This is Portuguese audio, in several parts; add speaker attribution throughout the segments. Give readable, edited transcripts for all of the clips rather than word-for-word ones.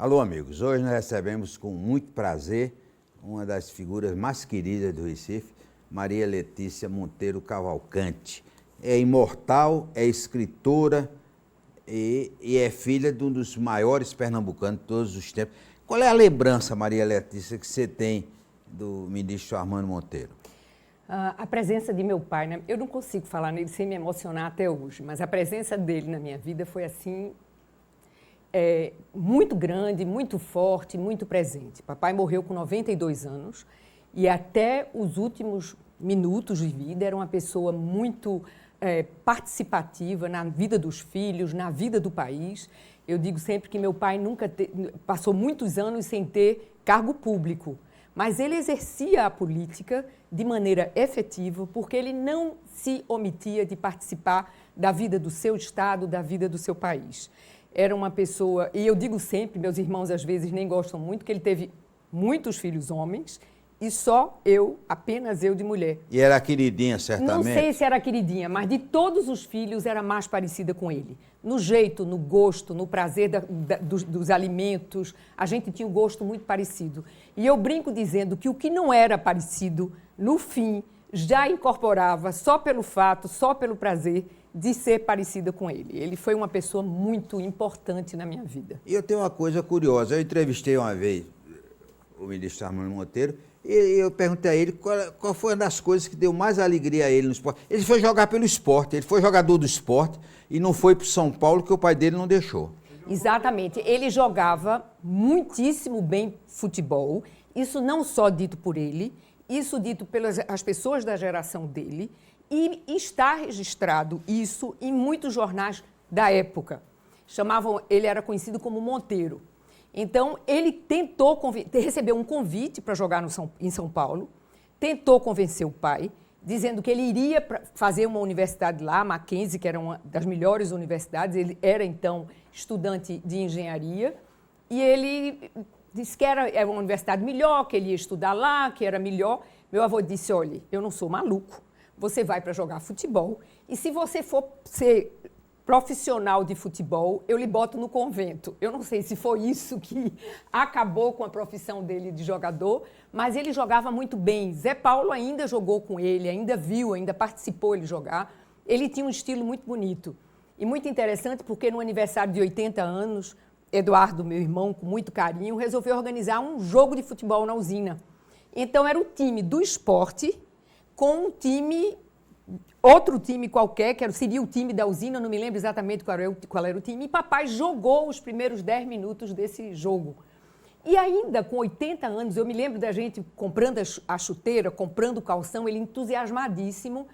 Speaker 1: Alô, amigos. Hoje nós recebemos com muito prazer uma das figuras mais queridas do Recife, Maria Letícia Monteiro Cavalcante. É imortal, é escritora e é filha de um dos maiores pernambucanos de todos os tempos. Qual é a lembrança, Maria Letícia, que você tem do ministro Armando Monteiro?
Speaker 2: A presença de meu pai, né? Eu não consigo falar nele sem me emocionar até hoje, mas a presença dele na minha vida foi assim, muito grande, muito forte, muito presente. Papai morreu com 92 anos e até os últimos minutos de vida era uma pessoa muito participativa na vida dos filhos, na vida do país. Eu digo sempre que meu pai passou muitos anos sem ter cargo público, mas ele exercia a política de maneira efetiva porque ele não se omitia de participar da vida do seu estado, da vida do seu país. Era uma pessoa, e eu digo sempre, meus irmãos às vezes nem gostam muito, que ele teve muitos filhos homens e só eu, apenas eu de mulher.
Speaker 1: E era queridinha, certamente?
Speaker 2: Não sei se era queridinha, mas de todos os filhos era mais parecida com ele. No jeito, no gosto, no prazer dos alimentos, a gente tinha um gosto muito parecido. E eu brinco dizendo que o que não era parecido, no fim, já incorporava só pelo fato, só pelo prazer de ser parecida com ele. Ele foi uma pessoa muito importante na minha vida.
Speaker 1: E eu tenho uma coisa curiosa. Eu entrevistei uma vez o ministro Armando Monteiro e eu perguntei a ele qual foi uma das coisas que deu mais alegria a ele no esporte. Ele foi jogar pelo esporte, ele foi jogador do esporte e não foi para o São Paulo que o pai dele não deixou.
Speaker 2: Exatamente. Ele jogava muitíssimo bem futebol, isso não só dito por ele, isso dito pelas as pessoas da geração dele, e está registrado isso em muitos jornais da época. Ele era conhecido como Monteiro. Então, ele recebeu um convite para jogar em São Paulo, tentou convencer o pai, dizendo que ele iria fazer uma universidade lá, Mackenzie, que era uma das melhores universidades. Ele era, então, estudante de engenharia, e ele disse que era uma universidade melhor, que ele ia estudar lá, que era melhor. Meu avô disse, olha, eu não sou maluco, você vai para jogar futebol, e se você for ser profissional de futebol, eu lhe boto no convento. Eu não sei se foi isso que acabou com a profissão dele de jogador, mas ele jogava muito bem. Zé Paulo ainda jogou com ele, ainda viu, ainda participou ele jogar. Ele tinha um estilo muito bonito. E muito interessante porque no aniversário de 80 anos, Eduardo, meu irmão, com muito carinho, resolveu organizar um jogo de futebol na usina. Então era o time do esporte com um time, outro time qualquer, seria o time da usina, não me lembro exatamente qual era o time, e papai jogou os primeiros 10 minutos desse jogo. E ainda com 80 anos, eu me lembro da gente comprando a chuteira, comprando o calção, ele entusiasmadíssimo,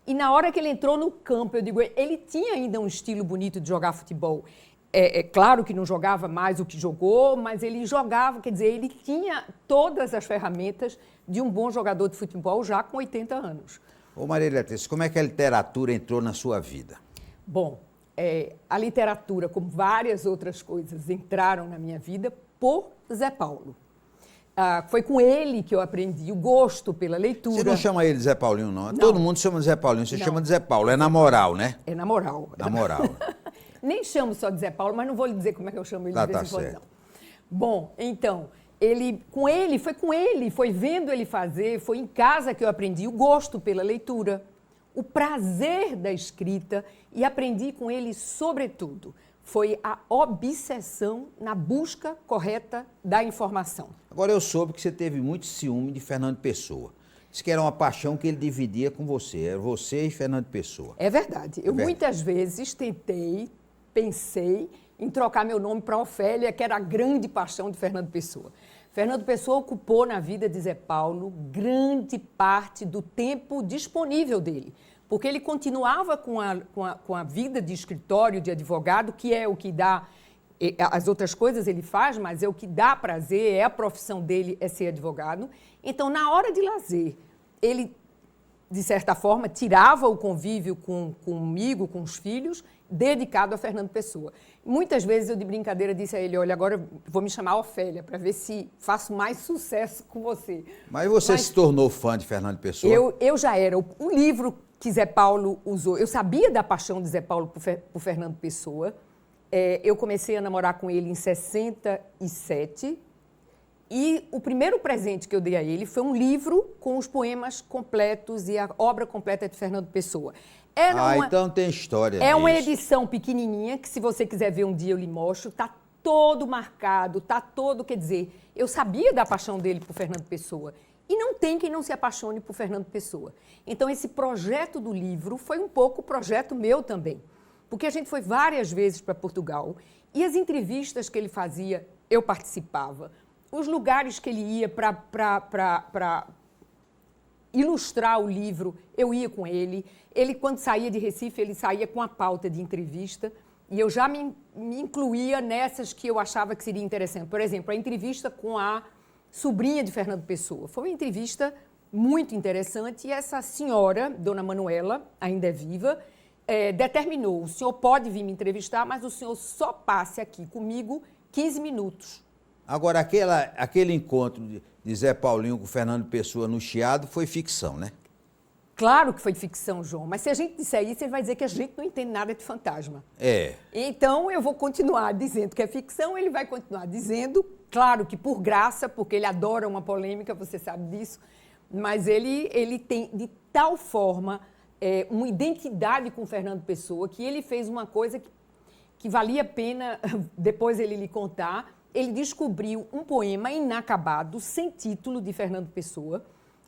Speaker 2: e na hora que ele entrou no campo, eu digo, ele tinha ainda um estilo bonito de jogar futebol. É claro que não jogava mais o que jogou, mas ele jogava, quer dizer, ele tinha todas as ferramentas de um bom jogador de futebol já com 80 anos.
Speaker 1: Ô Maria Letícia, como é que a literatura entrou na sua vida?
Speaker 2: Bom, a literatura, como várias outras coisas, entraram na minha vida por Zé Paulo. Foi com ele que eu aprendi o gosto pela leitura.
Speaker 1: Você não chama ele de Zé Paulinho, não?
Speaker 2: Não.
Speaker 1: Todo mundo chama de Zé Paulinho, você chama de Zé Paulo, é na moral, né?
Speaker 2: É na moral.
Speaker 1: Na moral.
Speaker 2: Nem chamo só de Zé Paulo, mas não vou lhe dizer como é que eu chamo ele de vez em quando,
Speaker 1: certo.
Speaker 2: não. Bom, então, foi vendo ele fazer, foi em casa que eu aprendi o gosto pela leitura, o prazer da escrita, e aprendi com ele, sobretudo, foi a obsessão na busca correta da informação.
Speaker 1: Agora eu soube que você teve muito ciúme de Fernando Pessoa. Diz que era uma paixão que ele dividia com você, era você e Fernando Pessoa.
Speaker 2: É verdade. Eu muitas vezes pensei em trocar meu nome para Ofélia, que era a grande paixão de Fernando Pessoa. Fernando Pessoa ocupou na vida de Zé Paulo grande parte do tempo disponível dele, porque ele continuava com a vida de escritório, de advogado, que é o que dá, as outras coisas ele faz, mas é o que dá prazer, é a profissão dele, é ser advogado. Então, na hora de lazer, ele, de certa forma, tirava o convívio comigo, com os filhos, dedicado a Fernando Pessoa. Muitas vezes eu, de brincadeira, disse a ele, olha, agora eu vou me chamar Ofélia, para ver se faço mais sucesso com você.
Speaker 1: Mas você se tornou fã de Fernando Pessoa?
Speaker 2: Eu já era. O livro que Zé Paulo usou, eu sabia da paixão de Zé Paulo por Fernando Pessoa, Eu comecei a namorar com ele em 67 e o primeiro presente que eu dei a ele foi um livro com os poemas completos e a obra completa de Fernando Pessoa.
Speaker 1: Então tem história
Speaker 2: É uma
Speaker 1: nisso.
Speaker 2: edição pequenininha que, se você quiser ver um dia, eu lhe mostro. Está todo marcado, está todo, quer dizer, eu sabia da paixão dele por Fernando Pessoa. E não tem quem não se apaixone por Fernando Pessoa. Então, esse projeto do livro foi um pouco projeto meu também. Porque a gente foi várias vezes para Portugal e as entrevistas que ele fazia, eu participava. Os lugares que ele ia para ilustrar o livro, eu ia com ele. Ele, quando saía de Recife, ele saía com a pauta de entrevista e eu já me incluía nessas que eu achava que seria interessante. Por exemplo, a entrevista com a sobrinha de Fernando Pessoa. Foi uma entrevista muito interessante e essa senhora, Dona Manuela, ainda é viva, determinou: o senhor pode vir me entrevistar, mas o senhor só passe aqui comigo 15 minutos.
Speaker 1: Agora, aquele encontro de Zé Paulinho com Fernando Pessoa no Chiado foi ficção, né?
Speaker 2: Claro que foi ficção, João, mas se a gente disser isso, ele vai dizer que a gente não entende nada de fantasma. Então, eu vou continuar dizendo que é ficção, ele vai continuar dizendo, claro que por graça, porque ele adora uma polêmica, você sabe disso, mas ele tem de tal forma uma identidade com Fernando Pessoa que ele fez uma coisa que valia a pena depois ele lhe contar. Ele descobriu um poema inacabado, sem título, de Fernando Pessoa.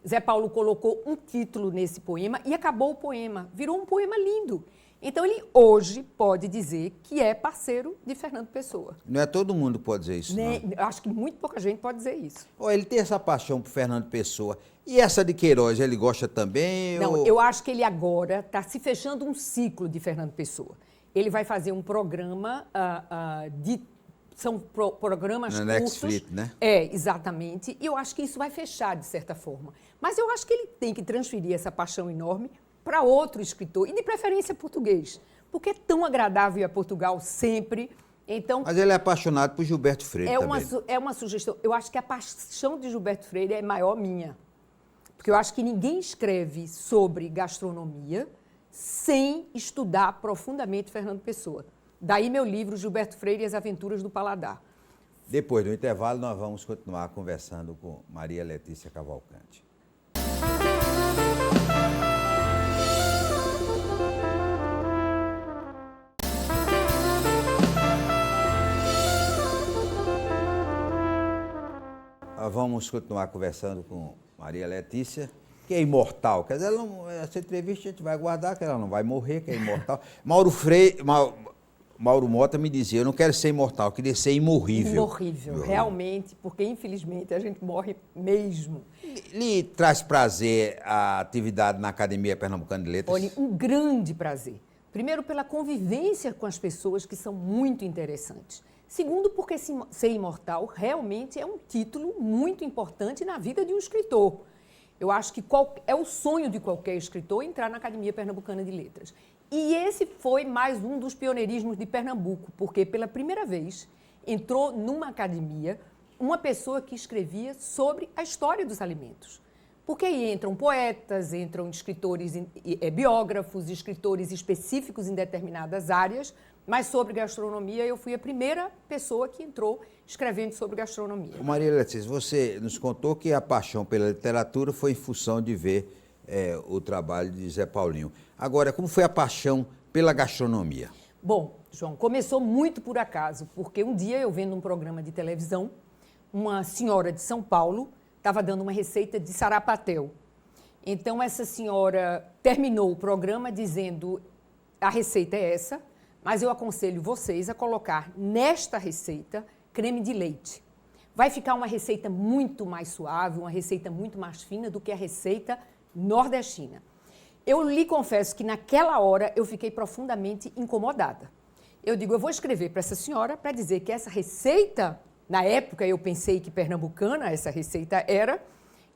Speaker 2: Zé Paulo colocou um título nesse poema e acabou o poema. Virou um poema lindo. Então, ele hoje pode dizer que é parceiro de Fernando Pessoa.
Speaker 1: Não é todo mundo que pode dizer isso, não.
Speaker 2: Acho que muito pouca gente pode dizer isso.
Speaker 1: Ele tem essa paixão por Fernando Pessoa. E essa de Queiroz, ele gosta também?
Speaker 2: Não, eu acho que ele agora está se fechando um ciclo de Fernando Pessoa. Ele vai fazer um programa são programas
Speaker 1: na
Speaker 2: curtos.
Speaker 1: Netflix, né?
Speaker 2: Exatamente. E eu acho que isso vai fechar, de certa forma. Mas eu acho que ele tem que transferir essa paixão enorme para outro escritor, e de preferência português, porque é tão agradável ir a Portugal sempre. Então,
Speaker 1: mas ele é apaixonado por Gilberto Freire também.
Speaker 2: É uma sugestão. Eu acho que a paixão de Gilberto Freire é maior minha. Porque eu acho que ninguém escreve sobre gastronomia sem estudar profundamente Fernando Pessoa. Daí meu livro, Gilberto Freire e as Aventuras do Paladar.
Speaker 1: Depois do intervalo, nós vamos continuar conversando com Maria Letícia Cavalcante. Nós vamos continuar conversando com Maria Letícia, que é imortal. Quer dizer, essa entrevista a gente vai guardar, que ela não vai morrer, que é imortal. Mauro Mota me dizia: eu não quero ser imortal, eu queria ser imorrível.
Speaker 2: Imorrível, realmente, porque infelizmente a gente morre mesmo.
Speaker 1: Lhe traz prazer a atividade na Academia Pernambucana de Letras?
Speaker 2: Olha, um grande prazer. Primeiro, pela convivência com as pessoas, que são muito interessantes. Segundo, porque ser imortal realmente é um título muito importante na vida de um escritor. Eu acho que é o sonho de qualquer escritor entrar na Academia Pernambucana de Letras. E esse foi mais um dos pioneirismos de Pernambuco, porque pela primeira vez entrou numa academia uma pessoa que escrevia sobre a história dos alimentos. Porque aí entram poetas, entram escritores, biógrafos, escritores específicos em determinadas áreas, mas sobre gastronomia eu fui a primeira pessoa que entrou escrevendo sobre gastronomia.
Speaker 1: Maria Letícia, você nos contou que a paixão pela literatura foi em função de ver o trabalho de Zé Paulinho. Agora, como foi a paixão pela gastronomia?
Speaker 2: Bom, João, começou muito por acaso, porque um dia eu vendo um programa de televisão, uma senhora de São Paulo estava dando uma receita de sarapatel. Então, essa senhora terminou o programa dizendo: a receita é essa, mas eu aconselho vocês a colocar nesta receita creme de leite. Vai ficar uma receita muito mais suave, uma receita muito mais fina do que a receita nordestina. Eu lhe confesso que naquela hora eu fiquei profundamente incomodada. Eu digo: eu vou escrever para essa senhora para dizer que essa receita, na época eu pensei que pernambucana essa receita era,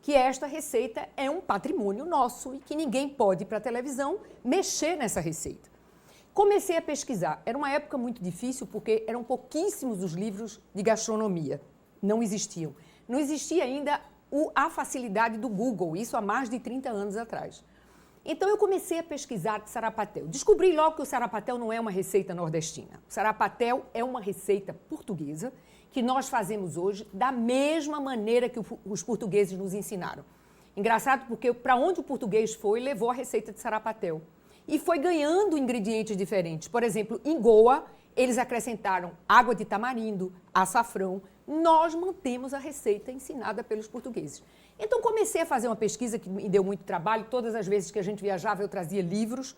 Speaker 2: que esta receita é um patrimônio nosso e que ninguém pode ir para a televisão mexer nessa receita. Comecei a pesquisar. Era uma época muito difícil porque eram pouquíssimos os livros de gastronomia. Não existiam. Não existia ainda a facilidade do Google, isso há mais de 30 anos atrás. Então, eu comecei a pesquisar de sarapatel. Descobri logo que o sarapatel não é uma receita nordestina. O sarapatel é uma receita portuguesa que nós fazemos hoje da mesma maneira que os portugueses nos ensinaram. Engraçado porque para onde o português foi, levou a receita de sarapatel. E foi ganhando ingredientes diferentes. Por exemplo, em Goa, eles acrescentaram água de tamarindo, açafrão. Nós mantemos a receita ensinada pelos portugueses. Então, comecei a fazer uma pesquisa que me deu muito trabalho. Todas as vezes que a gente viajava, eu trazia livros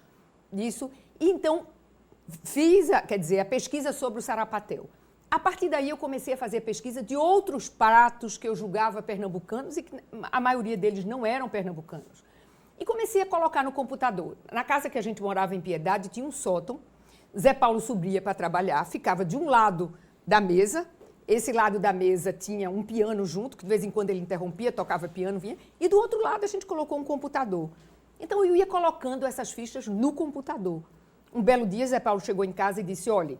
Speaker 2: disso. E então, fiz a pesquisa sobre o sarapatel. A partir daí, eu comecei a fazer pesquisa de outros pratos que eu julgava pernambucanos e que a maioria deles não eram pernambucanos. E comecei a colocar no computador. Na casa que a gente morava em Piedade, tinha um sótão. Zé Paulo subia para trabalhar, ficava de um lado da mesa. Esse lado da mesa tinha um piano junto, que de vez em quando ele interrompia, tocava piano, vinha. E do outro lado a gente colocou um computador. Então eu ia colocando essas fichas no computador. Um belo dia, Zé Paulo chegou em casa e disse, olha,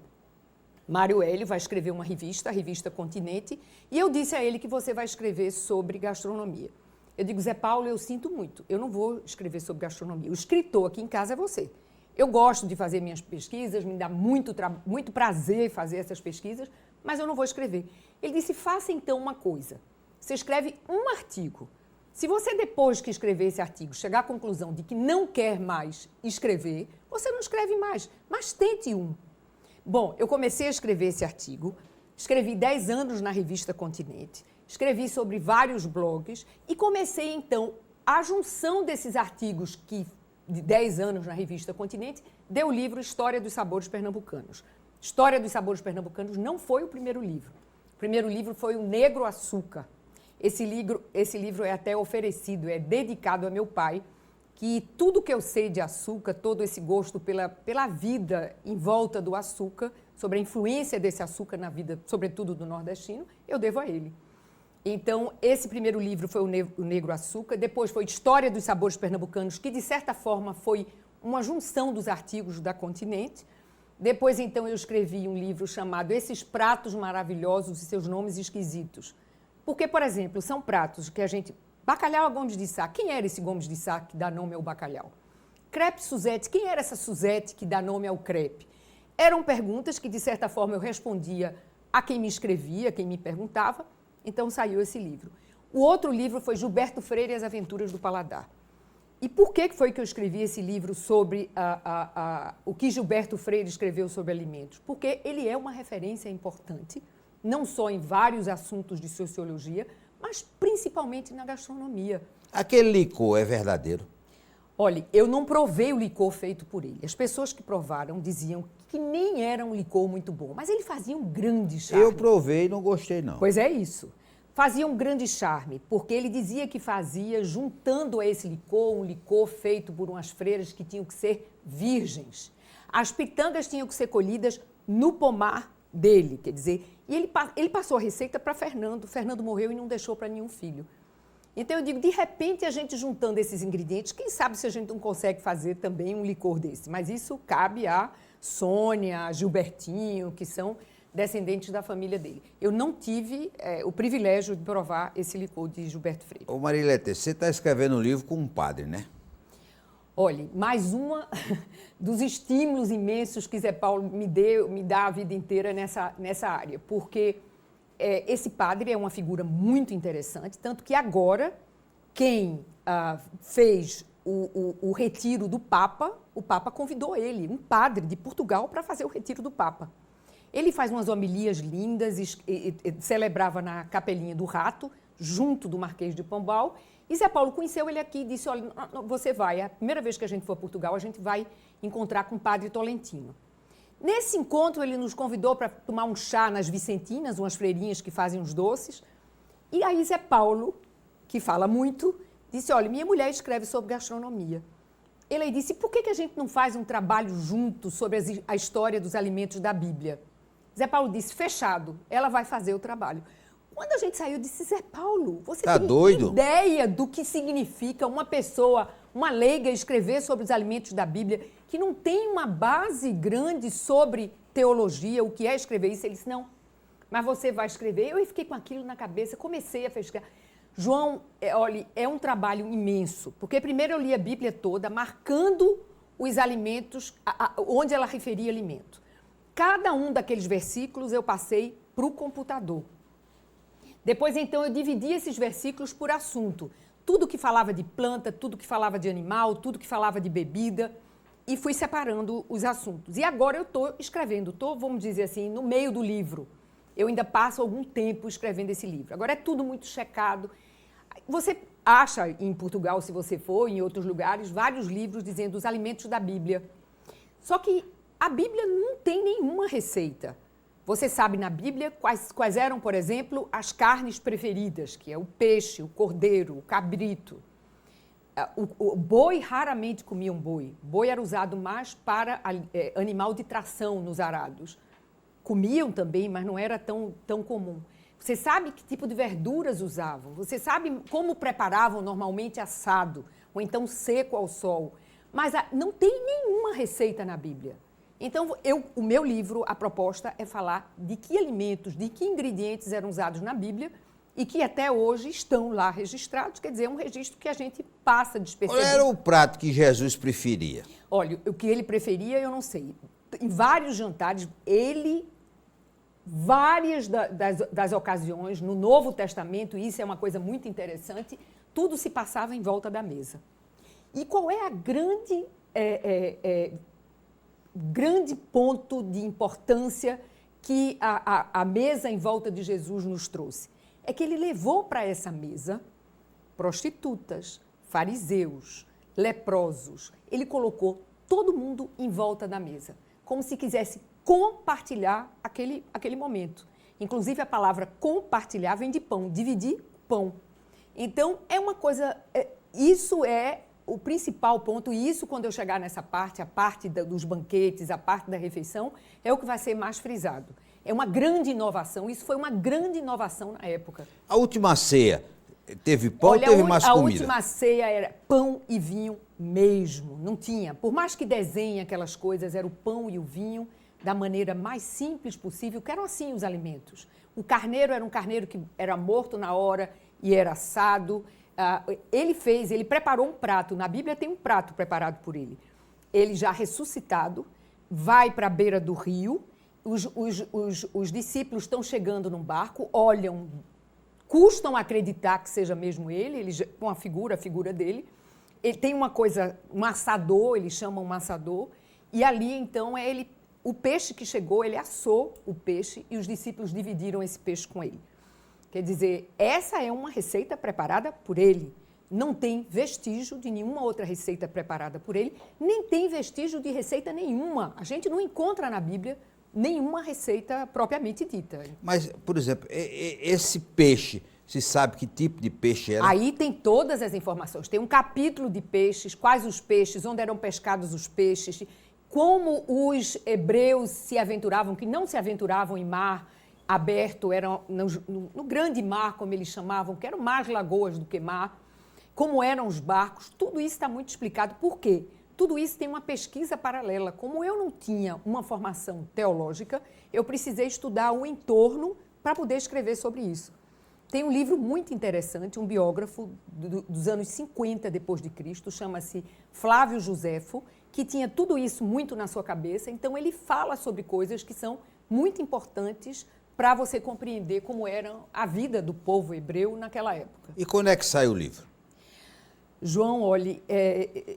Speaker 2: Mário Hélio vai escrever uma revista, a revista Continente, e eu disse a ele que você vai escrever sobre gastronomia. Eu digo, Zé Paulo, eu sinto muito, eu não vou escrever sobre gastronomia. O escritor aqui em casa é você. Eu gosto de fazer minhas pesquisas, me dá muito prazer fazer essas pesquisas, mas eu não vou escrever. Ele disse, faça então uma coisa. Você escreve um artigo. Se você, depois que escrever esse artigo, chegar à conclusão de que não quer mais escrever, você não escreve mais, mas tente um. Bom, eu comecei a escrever esse artigo, escrevi 10 anos na revista Continente, escrevi sobre vários blogs e comecei, então, a junção desses artigos de 10 anos na revista Continente, deu o livro História dos Sabores Pernambucanos. História dos Sabores Pernambucanos não foi o primeiro livro. O primeiro livro foi o Negro Açúcar. Esse livro é até oferecido, é dedicado a meu pai, que tudo que eu sei de açúcar, todo esse gosto pela vida em volta do açúcar, sobre a influência desse açúcar na vida, sobretudo do nordestino, eu devo a ele. Então, esse primeiro livro foi o Negro Açúcar, depois foi História dos Sabores Pernambucanos, que de certa forma foi uma junção dos artigos da Continente. Depois, então, eu escrevi um livro chamado Esses Pratos Maravilhosos e Seus Nomes Esquisitos. Porque, por exemplo, são pratos que a gente... Bacalhau a Gomes de Sá. Quem era esse Gomes de Sá que dá nome ao bacalhau? Crepe Suzette. Quem era essa Suzette que dá nome ao crepe? Eram perguntas que, de certa forma, eu respondia a quem me escrevia, a quem me perguntava. Então, saiu esse livro. O outro livro foi Gilberto Freire e as Aventuras do Paladar. E por que foi que eu escrevi esse livro sobre o que Gilberto Freire escreveu sobre alimentos? Porque ele é uma referência importante, não só em vários assuntos de sociologia, mas principalmente na gastronomia.
Speaker 1: Aquele licor é verdadeiro?
Speaker 2: Olha, eu não provei o licor feito por ele. As pessoas que provaram diziam que nem era um licor muito bom, mas ele fazia um grande charme.
Speaker 1: Eu provei e não gostei, não.
Speaker 2: Pois é isso. Fazia um grande charme, porque ele dizia que fazia, juntando a esse licor, um licor feito por umas freiras que tinham que ser virgens. As pitangas tinham que ser colhidas no pomar dele, quer dizer, e ele passou a receita para Fernando. Fernando morreu e não deixou para nenhum filho. Então eu digo, de repente a gente juntando esses ingredientes, quem sabe se a gente não consegue fazer também um licor desse, mas isso cabe a Sônia, a Gilbertinho, que são descendentes da família dele. Eu não tive o privilégio de provar esse licor de Gilberto Freire.
Speaker 1: Ô Maria Letícia, você está escrevendo um livro com um padre, né?
Speaker 2: Olha, mais uma dos estímulos imensos que Zé Paulo me dá a vida inteira nessa área, porque esse padre é uma figura muito interessante, tanto que agora quem fez o retiro do Papa, o Papa convidou ele, um padre de Portugal, para fazer o retiro do Papa. Ele faz umas homilias lindas, e celebrava na Capelinha do Rato, junto do Marquês de Pombal. E Zé Paulo conheceu ele aqui e disse, olha, você vai, a primeira vez que a gente for a Portugal, a gente vai encontrar com o padre Tolentino. Nesse encontro, ele nos convidou para tomar um chá nas Vicentinas, umas freirinhas que fazem os doces. E aí Zé Paulo, que fala muito, disse, olha, minha mulher escreve sobre gastronomia. Ele disse, por que a gente não faz um trabalho junto sobre a história dos alimentos da Bíblia? Zé Paulo disse, fechado, ela vai fazer o trabalho. Quando a gente saiu, eu disse, Zé Paulo, você
Speaker 1: tá
Speaker 2: tem
Speaker 1: doido?
Speaker 2: Ideia do que significa uma pessoa, uma leiga, escrever sobre os alimentos da Bíblia, que não tem uma base grande sobre teologia, o que é escrever isso? Ele disse, não, mas você vai escrever. Eu fiquei com aquilo na cabeça, comecei a pesquisar. João, olha, é um trabalho imenso, porque primeiro eu li a Bíblia toda, marcando os alimentos, onde ela referia alimento. Cada um daqueles versículos eu passei para o computador. Depois, então, eu dividi esses versículos por assunto. Tudo que falava de planta, tudo que falava de animal, tudo que falava de bebida, e fui separando os assuntos. E agora eu estou escrevendo, vamos dizer assim, no meio do livro. Eu ainda passo algum tempo escrevendo esse livro. Agora é tudo muito checado. Você acha, em Portugal, se você for, em outros lugares, vários livros dizendo os alimentos da Bíblia. Só que a Bíblia não tem nenhuma receita. Você sabe na Bíblia quais eram, por exemplo, as carnes preferidas, que é o peixe, o cordeiro, o cabrito. O boi, raramente comiam boi. Boi era usado mais para animal de tração nos arados. Comiam também, mas não era tão comum. Você sabe que tipo de verduras usavam. Você sabe como preparavam normalmente assado, ou então seco ao sol. Mas não tem nenhuma receita na Bíblia. Então, o meu livro, a proposta é falar de que alimentos, de que ingredientes eram usados na Bíblia e que até hoje estão lá registrados, quer dizer, é um registro que a gente passa despercebido.
Speaker 1: Qual era o prato que Jesus preferia?
Speaker 2: Olha, o que ele preferia, eu não sei. Em vários jantares, várias das ocasiões, no Novo Testamento, e isso é uma coisa muito interessante, tudo se passava em volta da mesa. E qual é a grande ponto de importância que a mesa em volta de Jesus nos trouxe? É que ele levou para essa mesa prostitutas, fariseus, leprosos. Ele colocou todo mundo em volta da mesa, como se quisesse compartilhar aquele momento. Inclusive, a palavra compartilhar vem de pão, dividir pão. Então, é uma coisa... isso é o principal ponto, e isso, quando eu chegar nessa parte, a parte dos banquetes, a parte da refeição, é o que vai ser mais frisado. É uma grande inovação, isso foi uma grande inovação na época.
Speaker 1: A última ceia, teve pão ou teve mais comida?
Speaker 2: A última ceia era pão e vinho mesmo, não tinha. Por mais que desenhe aquelas coisas, era o pão e o vinho da maneira mais simples possível, que eram assim os alimentos. O carneiro era um carneiro que era morto na hora e era assado. Ele preparou um prato, na Bíblia tem um prato preparado por ele. Ele já ressuscitado, vai para a beira do rio, os discípulos estão chegando num barco, olham, custam acreditar que seja mesmo ele com a figura dele. Ele tem uma coisa, um assador, eles chamam um assador, e ali então o peixe que chegou, ele assou o peixe e os discípulos dividiram esse peixe com ele. Quer dizer, essa é uma receita preparada por ele. Não tem vestígio de nenhuma outra receita preparada por ele, nem tem vestígio de receita nenhuma. A gente não encontra na Bíblia nenhuma receita propriamente dita.
Speaker 1: Mas, por exemplo, esse peixe, se sabe que tipo de peixe era?
Speaker 2: Aí tem todas as informações. Tem um capítulo de peixes, quais os peixes, onde eram pescados os peixes, como os hebreus se aventuravam, que não se aventuravam em mar aberto, eram no grande mar, como eles chamavam, que eram mais lagoas do que mar, como eram os barcos, tudo isso está muito explicado. Por quê? Tudo isso tem uma pesquisa paralela. Como eu não tinha uma formação teológica, eu precisei estudar o entorno para poder escrever sobre isso. Tem um livro muito interessante, um biógrafo dos anos 50 depois de Cristo, chama-se Flávio Joséfo, que tinha tudo isso muito na sua cabeça, então ele fala sobre coisas que são muito importantes para você compreender como era a vida do povo hebreu naquela época.
Speaker 1: E quando é que sai o livro?
Speaker 2: João, olha,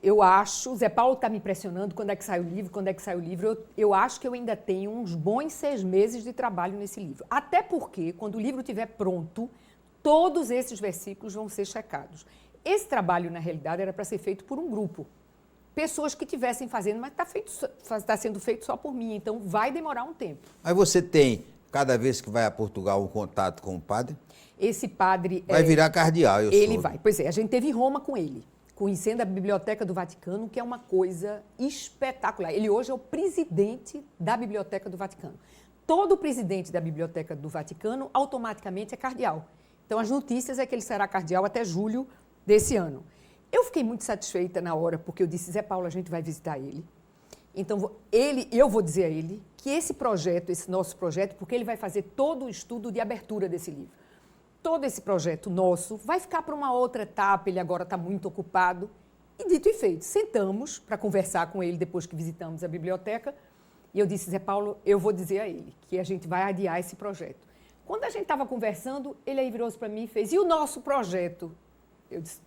Speaker 2: eu acho, Zé Paulo está me impressionando, quando é que sai o livro, eu acho que eu ainda tenho uns bons 6 meses de trabalho nesse livro. Até porque, quando o livro estiver pronto, todos esses versículos vão ser checados. Esse trabalho, na realidade, era para ser feito por um grupo. Pessoas que estivessem fazendo, mas está sendo feito só por mim, então vai demorar um tempo.
Speaker 1: Mas você tem, cada vez que vai a Portugal, um contato com o padre?
Speaker 2: Esse padre...
Speaker 1: Vai virar cardeal, eu
Speaker 2: Ele
Speaker 1: soube.
Speaker 2: vai. Pois é, a gente teve em Roma com ele, conhecendo a Biblioteca do Vaticano, que é uma coisa espetacular. Ele hoje é o presidente da Biblioteca do Vaticano. Todo presidente da Biblioteca do Vaticano automaticamente é cardeal. Então, as notícias é que ele será cardeal até julho desse ano. Eu fiquei muito satisfeita na hora, porque eu disse, Zé Paulo, a gente vai visitar ele. Então, eu vou dizer a ele que esse projeto, esse nosso projeto, porque ele vai fazer todo o estudo de abertura desse livro. todo esse projeto nosso vai ficar para uma outra etapa, ele agora está muito ocupado. E dito e feito, sentamos para conversar com ele depois que visitamos a biblioteca e eu disse, Zé Paulo, eu vou dizer a ele que a gente vai adiar esse projeto. Quando a gente estava conversando, ele aí virou-se para mim e fez, e o nosso projeto? Eu disse,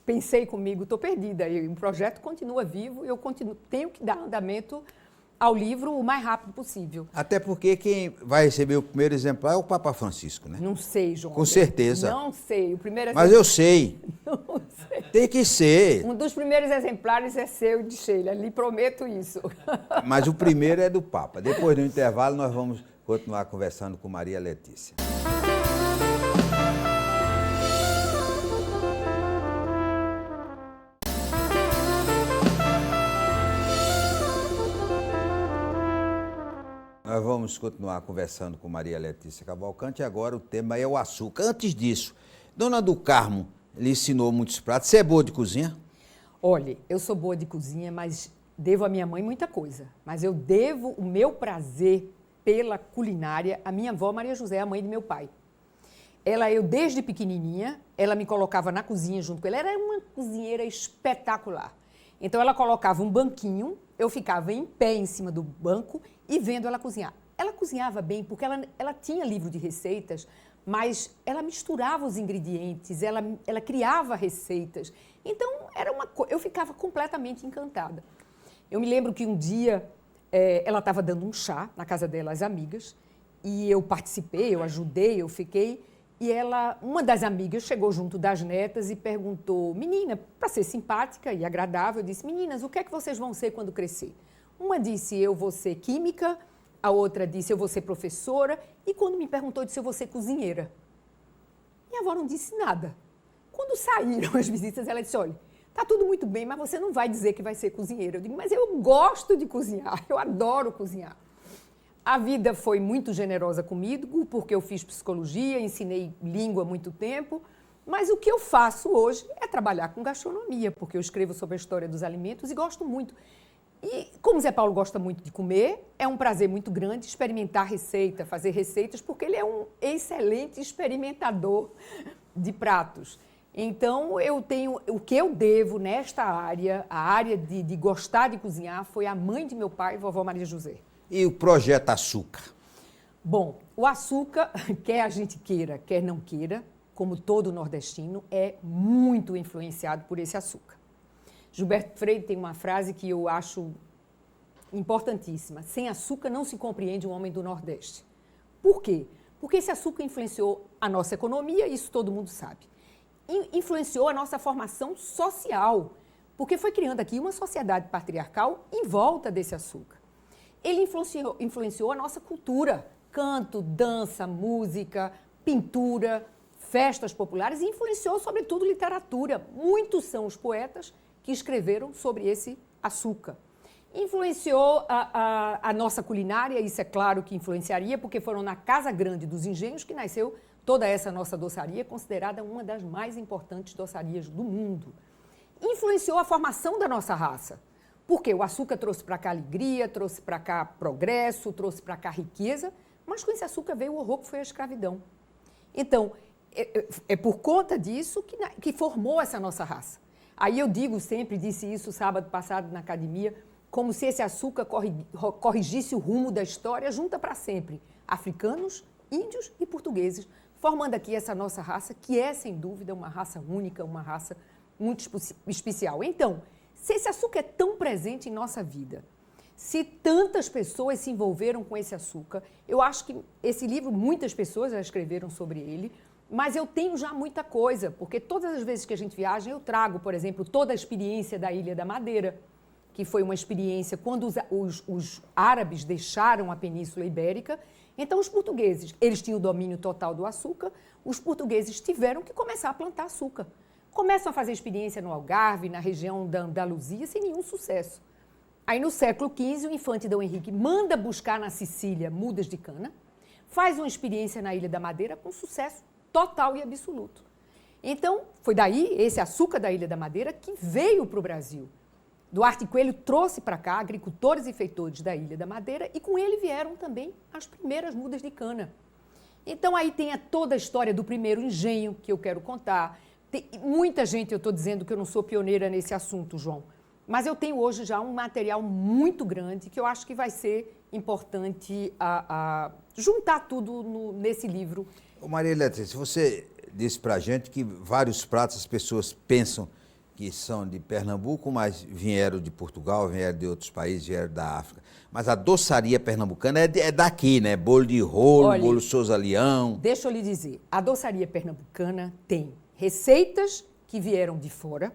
Speaker 2: pensei comigo, estou perdida, o projeto continua vivo, eu tenho que dar andamento ao livro o mais rápido possível.
Speaker 1: Até porque quem vai receber o primeiro exemplar é o Papa Francisco, né?
Speaker 2: Não sei, João.
Speaker 1: Com certeza.
Speaker 2: Não sei. O primeiro
Speaker 1: Mas eu sei.
Speaker 2: Não sei.
Speaker 1: Tem que ser.
Speaker 2: Um dos primeiros exemplares é seu e de Sheila, lhe prometo isso.
Speaker 1: Mas o primeiro é do Papa. Depois do intervalo nós vamos continuar conversando com Maria Letícia. Nós vamos continuar conversando com Maria Letícia Cavalcante. Agora o tema é o açúcar. Antes disso, Dona do Carmo lhe ensinou muitos pratos. Você é boa de cozinha?
Speaker 2: Olha, eu sou boa de cozinha, mas devo à minha mãe muita coisa. Mas eu devo o meu prazer pela culinária à minha avó Maria José, a mãe de meu pai. Eu desde pequenininha, ela me colocava na cozinha junto com ela. Ela era uma cozinheira espetacular. Então ela colocava um banquinho, eu ficava em pé em cima do banco e vendo ela cozinhar. Ela cozinhava bem porque ela tinha livro de receitas, mas ela misturava os ingredientes, ela criava receitas. Então eu ficava completamente encantada. Eu me lembro que um dia ela estava dando um chá na casa dela, às amigas, e eu participei, eu ajudei, eu fiquei. E uma das amigas chegou junto das netas e perguntou, menina, para ser simpática e agradável, disse, meninas, o que é que vocês vão ser quando crescer? Uma disse, eu vou ser química, a outra disse, eu vou ser professora, e quando me perguntou, disse, eu vou ser cozinheira. Minha avó não disse nada. Quando saíram as visitas, ela disse, olha, tá tudo muito bem, mas você não vai dizer que vai ser cozinheira. Eu digo, mas eu gosto de cozinhar, eu adoro cozinhar. A vida foi muito generosa comigo, porque eu fiz psicologia, ensinei língua há muito tempo, mas o que eu faço hoje é trabalhar com gastronomia, porque eu escrevo sobre a história dos alimentos e gosto muito. E como o Zé Paulo gosta muito de comer, é um prazer muito grande experimentar receita, fazer receitas, porque ele é um excelente experimentador de pratos. Então, o que eu devo nesta área, a área de gostar de cozinhar, foi a mãe de meu pai, vovó Maria José.
Speaker 1: E o Projeto Açúcar?
Speaker 2: Bom, o açúcar, quer a gente queira, quer não queira, como todo nordestino, é muito influenciado por esse açúcar. Gilberto Freire tem uma frase que eu acho importantíssima. Sem açúcar não se compreende um homem do Nordeste. Por quê? Porque esse açúcar influenciou a nossa economia, isso todo mundo sabe. Influenciou a nossa formação social, porque foi criando aqui uma sociedade patriarcal em volta desse açúcar. Ele influenciou a nossa cultura, canto, dança, música, pintura, festas populares e influenciou, sobretudo, literatura. Muitos são os poetas que escreveram sobre esse açúcar. Influenciou a nossa culinária, isso é claro que influenciaria, porque foram na Casa Grande dos Engenhos que nasceu toda essa nossa doçaria, considerada uma das mais importantes doçarias do mundo. Influenciou a formação da nossa raça, porque o açúcar trouxe para cá alegria, trouxe para cá progresso, trouxe para cá riqueza, mas com esse açúcar veio o horror que foi a escravidão. Então, é por conta disso que formou essa nossa raça. Aí eu digo sempre, disse isso sábado passado na academia, como se esse açúcar corrigisse o rumo da história, junta para sempre africanos, índios e portugueses, formando aqui essa nossa raça, que é, sem dúvida, uma raça única, uma raça muito especial. Então, se esse açúcar é tão presente em nossa vida, se tantas pessoas se envolveram com esse açúcar, eu acho que esse livro, muitas pessoas já escreveram sobre ele, mas eu tenho já muita coisa, porque todas as vezes que a gente viaja, eu trago, por exemplo, toda a experiência da Ilha da Madeira, que foi uma experiência quando os árabes deixaram a Península Ibérica. Então, os portugueses, eles tinham o domínio total do açúcar, os portugueses tiveram que começar a plantar açúcar. Começam a fazer experiência no Algarve, na região da Andaluzia, sem nenhum sucesso. Aí, no século XV, o infante Dom Henrique manda buscar na Sicília mudas de cana, faz uma experiência na Ilha da Madeira com sucesso total e absoluto. Então, foi daí, esse açúcar da Ilha da Madeira, que veio para o Brasil. Duarte Coelho trouxe para cá agricultores e feitores da Ilha da Madeira e com ele vieram também as primeiras mudas de cana. Então aí tem toda a história do primeiro engenho que eu quero contar. Tem muita gente, eu estou dizendo que eu não sou pioneira nesse assunto, João, mas eu tenho hoje já um material muito grande que eu acho que vai ser importante juntar tudo nesse livro.
Speaker 1: Ô Maria Letícia, você disse pra gente que vários pratos as pessoas pensam que são de Pernambuco, mas vieram de Portugal, vieram de outros países, vieram da África. Mas a doçaria pernambucana é daqui, né? Bolo de rolo,
Speaker 2: Olha,
Speaker 1: bolo Souza Leão.
Speaker 2: Deixa eu lhe dizer, a doçaria pernambucana tem receitas que vieram de fora.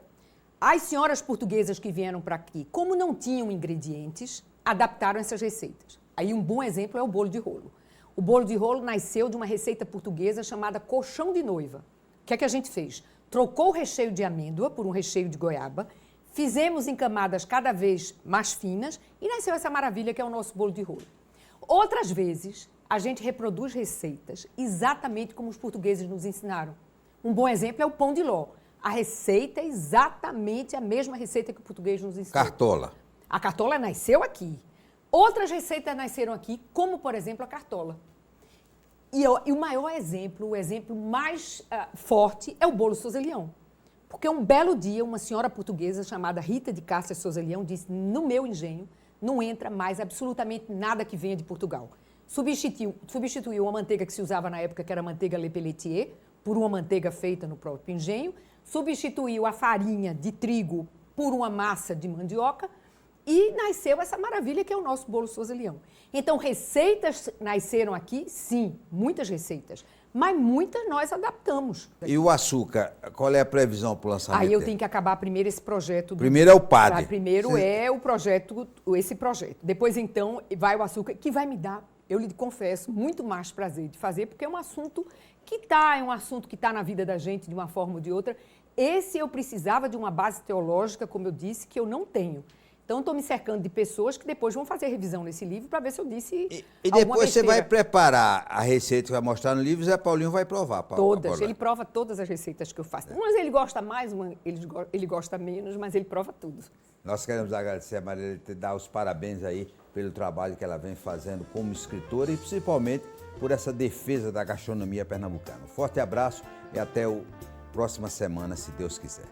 Speaker 2: As senhoras portuguesas que vieram para aqui, como não tinham ingredientes, adaptaram essas receitas. Aí um bom exemplo é o bolo de rolo. O bolo de rolo nasceu de uma receita portuguesa chamada colchão de noiva. O que é que a gente fez? Trocou o recheio de amêndoa por um recheio de goiaba, fizemos em camadas cada vez mais finas e nasceu essa maravilha que é o nosso bolo de rolo. Outras vezes, a gente reproduz receitas exatamente como os portugueses nos ensinaram. Um bom exemplo é o pão de ló. A receita é exatamente a mesma receita que o português nos ensinou.
Speaker 1: Cartola.
Speaker 2: A cartola nasceu aqui. Outras receitas nasceram aqui, como, por exemplo, a cartola. E o maior exemplo, o exemplo mais forte, é o bolo Souza Leão. Porque um belo dia, uma senhora portuguesa chamada Rita de Cássia Souza Leão disse: no meu engenho não entra mais absolutamente nada que venha de Portugal. Substituiu uma manteiga que se usava na época, que era a manteiga Le Pelletier, por uma manteiga feita no próprio engenho. Substituiu a farinha de trigo por uma massa de mandioca. E nasceu essa maravilha que é o nosso bolo Souza Leão. Então, receitas nasceram aqui, sim, muitas receitas, mas muitas nós adaptamos.
Speaker 1: E o açúcar, qual é a previsão para o lançamento
Speaker 2: Aí eu
Speaker 1: dele?
Speaker 2: tenho que acabar primeiro esse projeto.
Speaker 1: Primeiro é o padre.
Speaker 2: Primeiro é o projeto, esse projeto. Depois, então, vai o açúcar, que vai me dar, eu lhe confesso, muito mais prazer de fazer, porque é um assunto que está na vida da gente de uma forma ou de outra. Esse eu precisava de uma base teológica, como eu disse, que eu não tenho. Então, estou me cercando de pessoas que depois vão fazer revisão nesse livro para ver se eu disse
Speaker 1: E depois você vai preparar a receita que vai mostrar no livro e Zé Paulinho vai provar.
Speaker 2: Todas. Ele prova todas as receitas que eu faço. Umas ele gosta mais, umas ele gosta menos, mas ele prova tudo.
Speaker 1: Nós queremos agradecer a Maria e dar os parabéns aí pelo trabalho que ela vem fazendo como escritora e principalmente por essa defesa da gastronomia pernambucana. Um forte abraço e até a próxima semana, se Deus quiser.